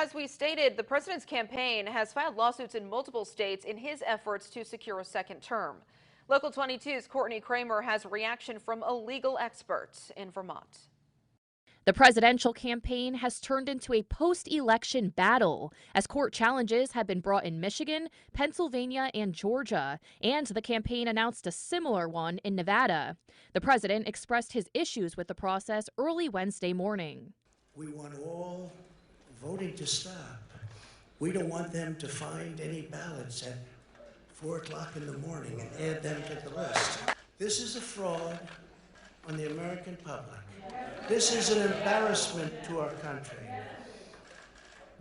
As we stated, the president's campaign has filed lawsuits in multiple states in his efforts to secure a second term. Local 22's Courtney Kramer has reaction from a legal expert in Vermont. The presidential campaign has turned into a post-election battle as court challenges have been brought in Michigan, Pennsylvania, and Georgia, and the campaign announced a similar one in Nevada. The president expressed his issues with the process early Wednesday morning. We want all voting to stop. We don't want them to find any ballots at 4 o'clock in the morning and add them to the list. This is a fraud on the American public. This is an embarrassment to our country.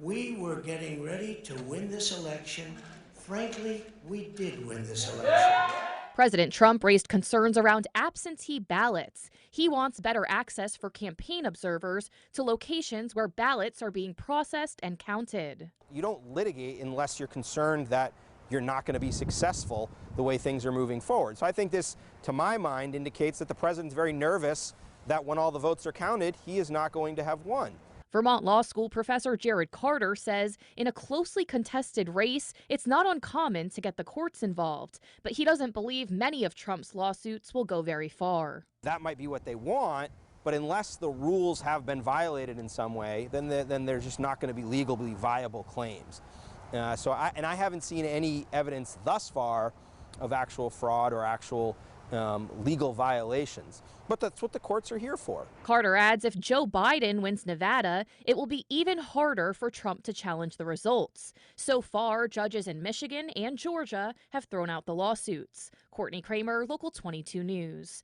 We were getting ready to win this election. Frankly, we did win this election. President Trump raised concerns around absentee ballots. He wants better access for campaign observers to locations where ballots are being processed and counted. You don't litigate unless you're concerned that you're not going to be successful the way things are moving forward. So I think this, to my mind, indicates that the president's very nervous that when all the votes are counted, he is not going to have won. Vermont Law School professor Jared Carter says in a closely contested race, it's not uncommon to get the courts involved, but he doesn't believe many of Trump's lawsuits will go very far. That might be what they want, but unless the rules have been violated in some way, then there's just not going to be legally viable claims. I haven't seen any evidence thus far of actual fraud or actual legal violations. But that's what the courts are here for. Carter adds if Joe Biden wins Nevada, it will be even harder for Trump to challenge the results. So far, judges in Michigan and Georgia have thrown out the lawsuits. Courtney Kramer, Local 22 News.